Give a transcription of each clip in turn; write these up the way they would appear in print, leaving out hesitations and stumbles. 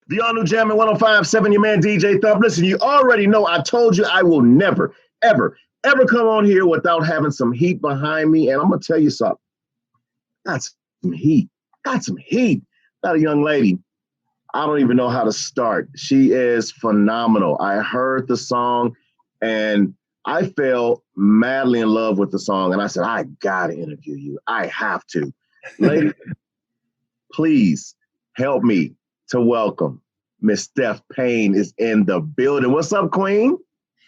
The all new Jammin 105.7, your man DJ Thump. Listen, you already know I told you I will never, ever, ever come on here without having some heat behind me. And I'm going to tell you something. Got some heat. Got some heat. Got a young lady. I don't even know how to start. She is phenomenal. I heard the song and I fell madly in love with the song. And I said, I got to interview you. I have to. Lady, please help me to welcome Miss Steph Payne is in the building. What's up, Queen?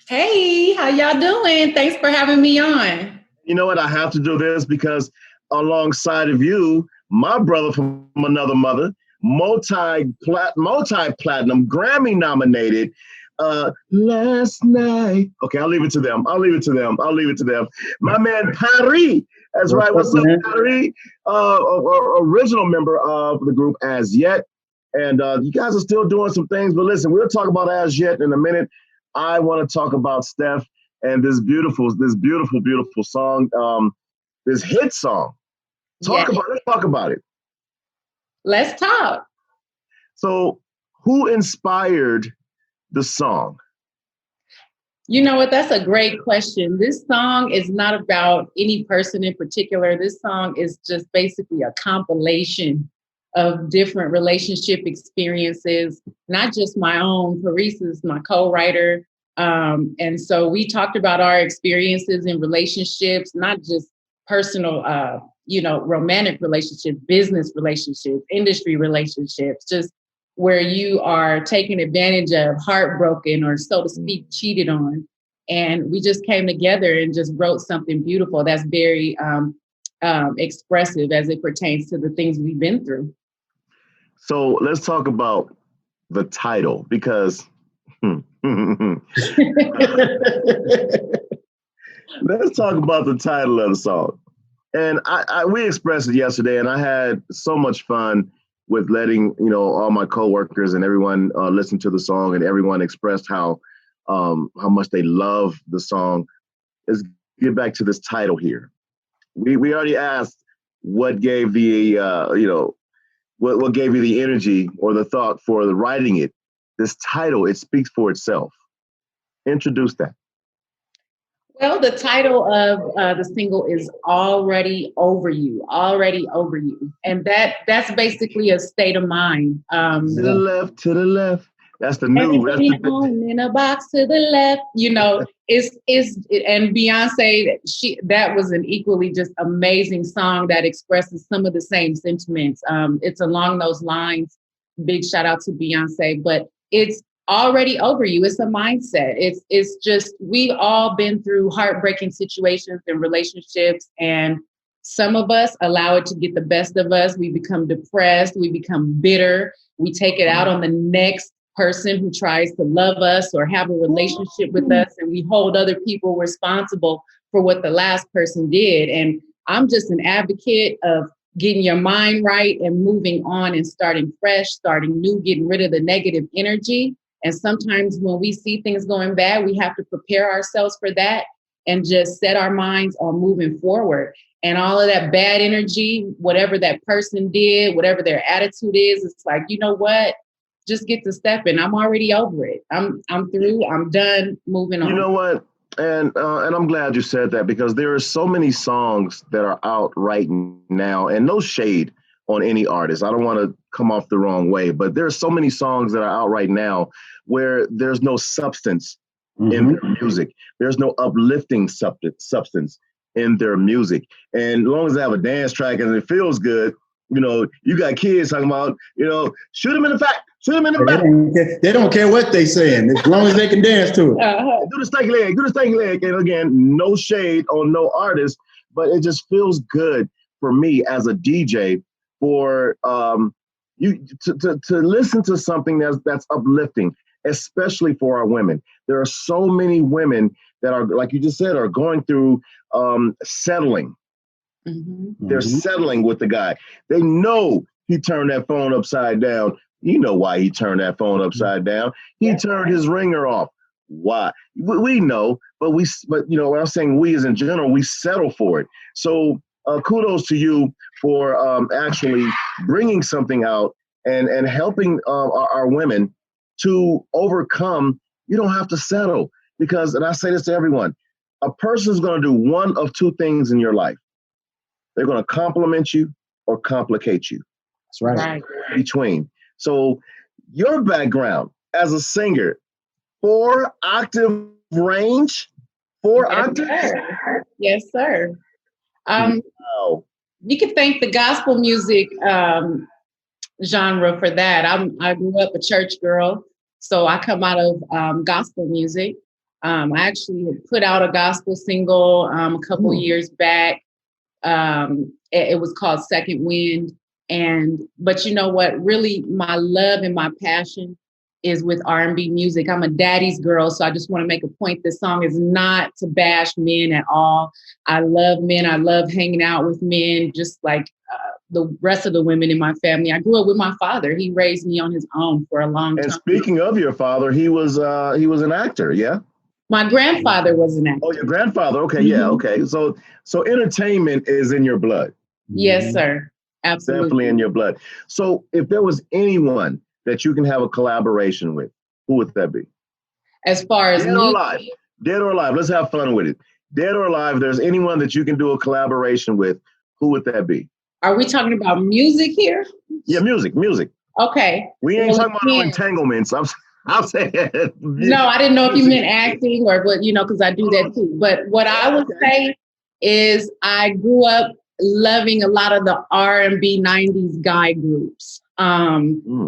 Hey, how y'all doing? Thanks for having me on. You know what? I have to do this because alongside of you, my brother from another mother, multi-platinum, Grammy nominated, last night. Okay, I'll leave it to them. My man, Paris. That's right. What's up, Paris? Original member of the group As Yet. And you guys are still doing some things, but listen, we'll talk about As Yet in a minute. I want to talk about Steph and this beautiful song, this hit song. Let's talk about it. Let's talk. So, who inspired the song? You know what? That's a great question. This song is not about any person in particular. This song is just basically a compilation of different relationship experiences, not just my own. Paris is my co-writer. And so we talked about our experiences in relationships, not just personal, romantic relationships, business relationships, industry relationships, just where you are taken advantage of, heartbroken, or so to speak, cheated on. And we just came together and just wrote something beautiful that's very expressive as it pertains to the things we've been through. So let's talk about the title because let's talk about the title of the song. And we expressed it yesterday, and I had so much fun with letting all my coworkers and everyone listen to the song, and everyone expressed how much they love the song. Let's get back to this title here. We already asked what gave the what gave you the energy or the thought for the writing it. This title, it speaks for itself. Introduce that. Well, the title of the single is Already Over You, Already Over You. And that's basically a state of mind. To the left. That's the new. That's in a box to the left. And Beyonce, that was an equally just amazing song that expresses some of the same sentiments. It's along those lines. Big shout out to Beyonce, but it's already over you. It's a mindset. It's just, we've all been through heartbreaking situations and relationships, and some of us allow it to get the best of us. We become depressed. We become bitter. We take it out on the next person who tries to love us or have a relationship with us, and we hold other people responsible for what the last person did. And I'm just an advocate of getting your mind right and moving on and starting fresh, starting new, getting rid of the negative energy. And sometimes when we see things going bad, we have to prepare ourselves for that and just set our minds on moving forward. And all of that bad energy, whatever that person did, whatever their attitude is, it's like, you know what? Just get to stepping. I'm already over it. I'm through. I'm done. Moving on. You know what? And I'm glad you said that, because there are so many songs that are out right now, and no shade on any artist. I don't want to come off the wrong way, but there are so many songs that are out right now where there's no substance in their music. There's no uplifting substance in their music. And as long as they have a dance track and it feels good, you got kids talking about, shoot them in the back, shoot them in the back. They don't care what they saying, as long as they can dance to it. Do the stanky leg. And again, no shade on no artist, but it just feels good for me as a DJ for you to listen to something that's uplifting, especially for our women. There are so many women that are, like you just said, are going through settling. They're settling with the guy. They know he turned that phone upside down. You know why he turned that phone upside down. He turned his ringer off. Why? We know, but what I'm saying, we as in general, we settle for it. So kudos to you for actually bringing something out and helping our women to overcome. You don't have to settle because, and I say this to everyone, a person's going to do one of two things in your life. They're going to compliment you or complicate you. That's right. Between. So your background as a singer, 4-octave range, 4 octaves? Sir. Yes, sir. Wow. You can thank the gospel music genre for that. I grew up a church girl, so I come out of gospel music. I actually had put out a gospel single a couple years back. It was called Second Wind. But you know what? Really, my love and my passion is with R&B music. I'm a daddy's girl, so I just want to make a point. This song is not to bash men at all. I love men. I love hanging out with men, just like the rest of the women in my family. I grew up with my father. He raised me on his own for a long time. And speaking of your father, he was an actor, yeah? My grandfather was an actor. Oh, your grandfather. Okay, yeah, okay. So entertainment is in your blood. Yes, sir. Absolutely. Definitely in your blood. So if there was anyone that you can have a collaboration with, who would that be? As far as dead or alive, dead or alive. Let's have fun with it. Dead or alive, if there's anyone that you can do a collaboration with, who would that be? Are we talking about music here? Yeah, music. Okay. We ain't talking about no entanglements. I'm saying. No, I didn't know if you meant acting or what, because I do that too. But what I would say is I grew up loving a lot of the R&B 90s guy groups.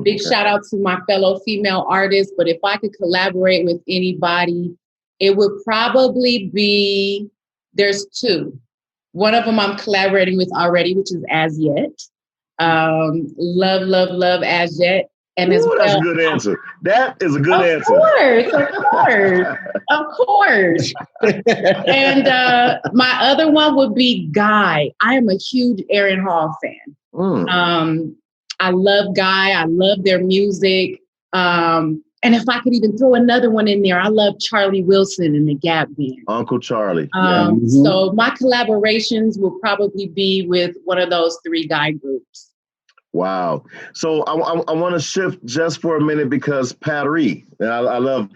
Big shout out to my fellow female artists. But if I could collaborate with anybody, it would probably be, there's two. One of them I'm collaborating with already, which is As Yet. Love As Yet. And as well, that's a good answer. That is a good answer. Of course. And my other one would be Guy. I am a huge Aaron Hall fan. I love Guy. I love their music. And if I could even throw another one in there, I love Charlie Wilson and the Gap Band. Uncle Charlie. So my collaborations will probably be with one of those three guy groups. Wow. So I want to shift just for a minute because Paris, and I love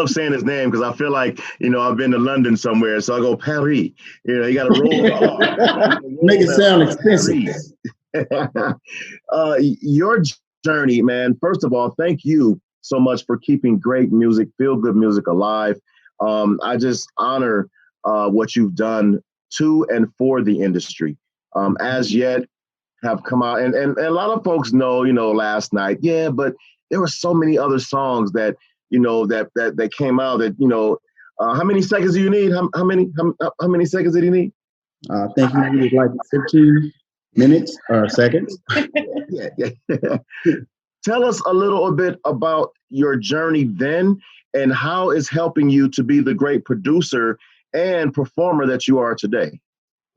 saying his name because I feel like, I've been to London somewhere. So I go, Paris, you got to roll the R. Make it sound expensive. Your journey, man, first of all, thank you so much for keeping great music, feel good music alive. I just honor what you've done to and for the industry. As Yet have come out, and a lot of folks know, Last Night, yeah, but there were so many other songs that, that came out that, how many seconds do you need? How many seconds did he need? I think he needed like 15 minutes or seconds. Yeah. Tell us a little bit about your journey then and how it's helping you to be the great producer and performer that you are today.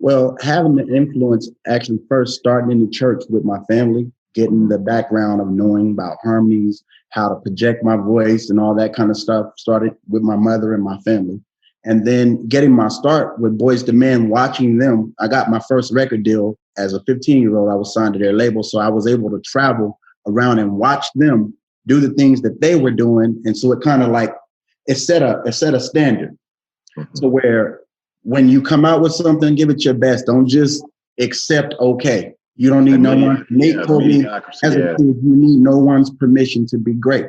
Well, having the influence actually first starting in the church with my family, getting the background of knowing about harmonies, how to project my voice and all that kind of stuff started with my mother and my family. And then getting my start with Boyz II Men, watching them. I got my first record deal as a 15-year-old. I was signed to their label. So I was able to travel around and watch them do the things that they were doing. And so it kind of like, it set a standard to where when you come out with something, give it your best. Don't just accept okay. You don't need no one. Nate told me as a kid, you need no one's permission to be great.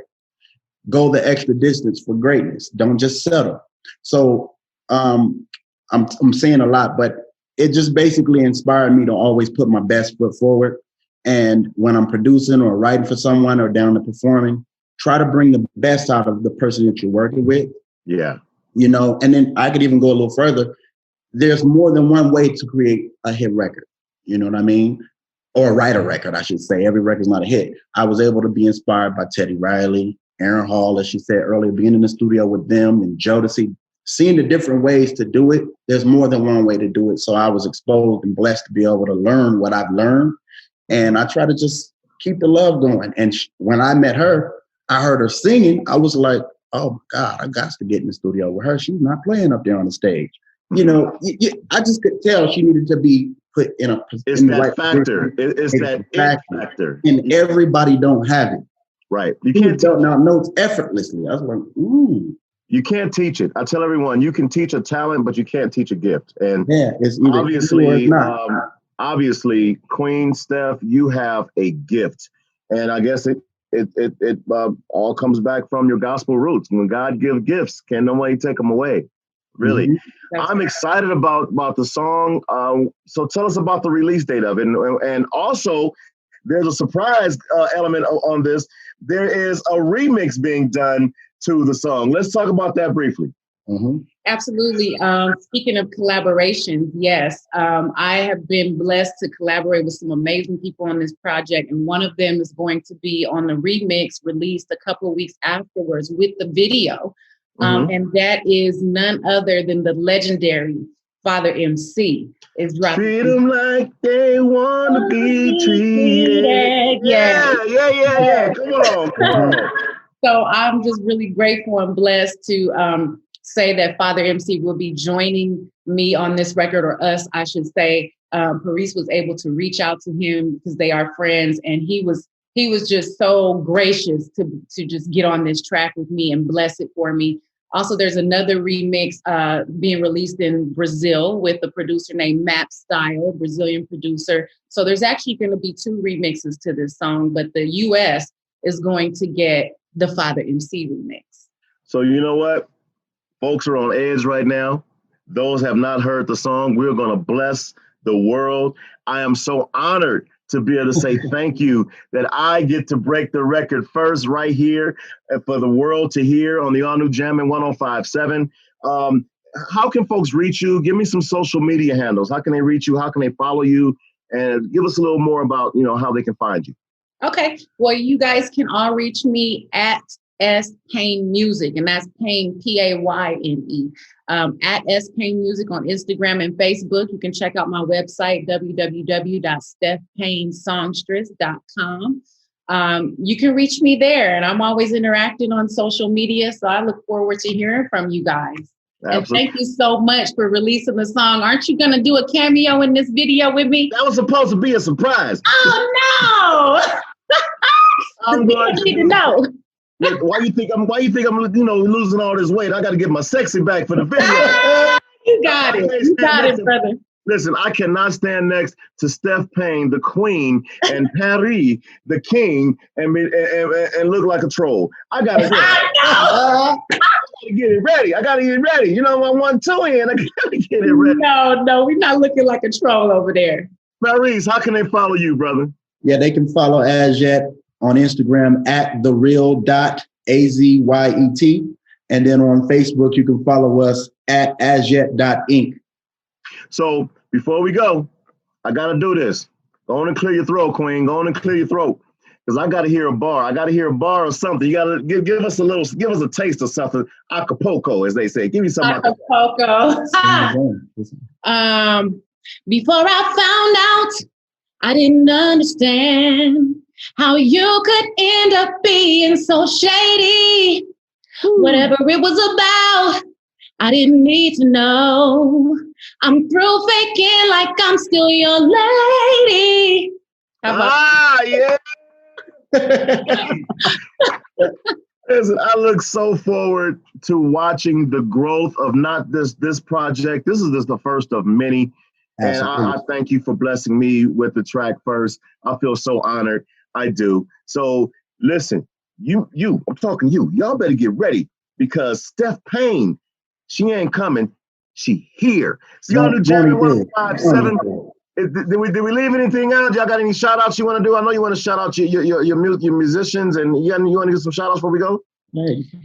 Go the extra distance for greatness. Don't just settle. So I'm saying a lot, but it just basically inspired me to always put my best foot forward. And when I'm producing or writing for someone or down to performing, try to bring the best out of the person that you're working with. Yeah. And then I could even go a little further. There's more than one way to create a hit record. You know what I mean? Or write a record, I should say. Every record's not a hit. I was able to be inspired by Teddy Riley, Aaron Hall, as she said earlier, being in the studio with them and Jodeci, seeing the different ways to do it. There's more than one way to do it. So I was exposed and blessed to be able to learn what I've learned. And I try to just keep the love going. And when I met her, I heard her singing. I was like, oh my God, I got to get in the studio with her. She's not playing up there on the stage. I just could tell she needed to be put in a it's in the that right factor. position. It's that it factor. And everybody don't have it. Right. You He can't was belting out notes effortlessly. I was like, ooh. You can't teach it. I tell everyone, you can teach a talent, but you can't teach a gift. And Yeah, it's either obviously, or it's not. obviously, Queen Steph, you have a gift, and I guess it all comes back from your gospel roots. When God gives gifts, can nobody take them away? Really, I'm excited about the song. So tell us about the release date of it, and also there's a surprise element on this. There is a remix being done to the song. Let's talk about that briefly. Absolutely. Speaking of collaborations, yes, I have been blessed to collaborate with some amazing people on this project. And one of them is going to be on the remix released a couple of weeks afterwards with the video. And that is none other than the legendary Father MC is dropping. Treat them like they want to be treated. Yeah. Come on. So I'm just really grateful and blessed to say that Father MC will be joining me on this record, or us, I should say. Paris was able to reach out to him because they are friends, and he was just so gracious to just get on this track with me and bless it for me. Also, there's another remix being released in Brazil with a producer named Map Style, Brazilian producer. So there's actually going to be 2 remixes to this song, but the US is going to get the Father MC remix. So you know what? Folks are on edge right now. Those have not heard the song. We're going to bless the world. I am so honored to be able to say thank you that I get to break the record first right here for the world to hear on the all new Jammin 105.7. How can folks reach you? Give me some social media handles. How can they reach you? How can they follow you? And give us a little more about, how they can find you. Okay. Well, you guys can all reach me at S Payne Music, and that's Payne, Payne, at S Payne Music on Instagram and Facebook. You can check out my website, www.stephpaynesongstress.com. You can reach me there, and I'm always interacting on social media, so I look forward to hearing from you guys. Absolutely. And thank you so much for releasing the song. Aren't you going to do a cameo in this video with me? That was supposed to be a surprise. Oh, no. I'm going to know. Why you think I'm losing all this weight? I got to get my sexy back for the video. You got it. You got it, brother. Listen, I cannot stand next to Steph Payne, the queen, and Paris, the king, and look like a troll. I gotta get it ready. I gotta get ready. You know, I'm 1-2 in. I gotta get it ready. No, we're not looking like a troll over there. Paris, how can they follow you, brother? Yeah, they can follow Azyet on Instagram at thereal.azyet. And then on Facebook, you can follow us at azyet.inc. So before we go, I got to do this. Go on and clear your throat, Queen. Go on and clear your throat. Because I got to hear a bar. I got to hear a bar or something. You got to give us a taste of something. Acapulco, as they say. Give me some Acapulco. Before I found out, I didn't understand how you could end up being so shady. Whatever it was about, I didn't need to know. I'm through faking like I'm still your lady. Yeah. Listen, I look so forward to watching the growth of not this project. This is just the first of many. And I thank you for blessing me with the track first. I feel so honored. I do. So listen, I'm talking you. Y'all better get ready because Steph Payne, she ain't coming. She here. So y'all do Jammin 105.7. Did we leave anything out? Y'all got any shout outs you want to do? I know you want to shout out your musicians, and you want to get some shout outs before we go?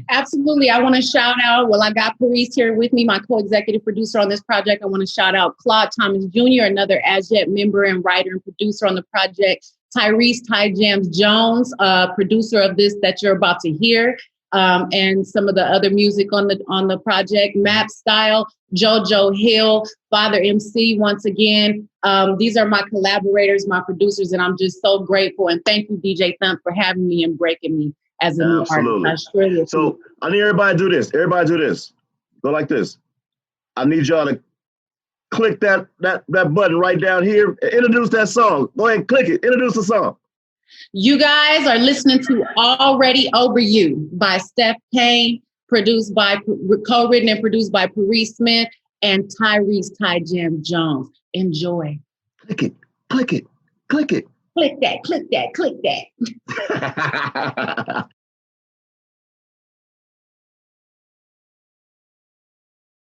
Absolutely. I want to shout out, I got Paris here with me, my co-executive producer on this project. I want to shout out Claude Thomas Jr., another Azyet member and writer and producer on the project. Tyrese Ty Jams Jones, producer of this that you're about to hear, and some of the other music on the project. Map Style, JoJo Hill, Father MC once again. These are my collaborators, my producers, and I'm just so grateful. And thank you, DJ Thump, for having me and breaking me as a new artist. So I need everybody to do this. Everybody do this. Go like this. I need y'all to click that button right down here. Introduce that song. Go ahead and click it. Introduce the song. You guys are listening to Already Over You by Steph Payne, co-written and produced by Paris Smith and Tyrese Ty Jam Jones. Enjoy. Click it, click it, click it. Click that, click that, click that.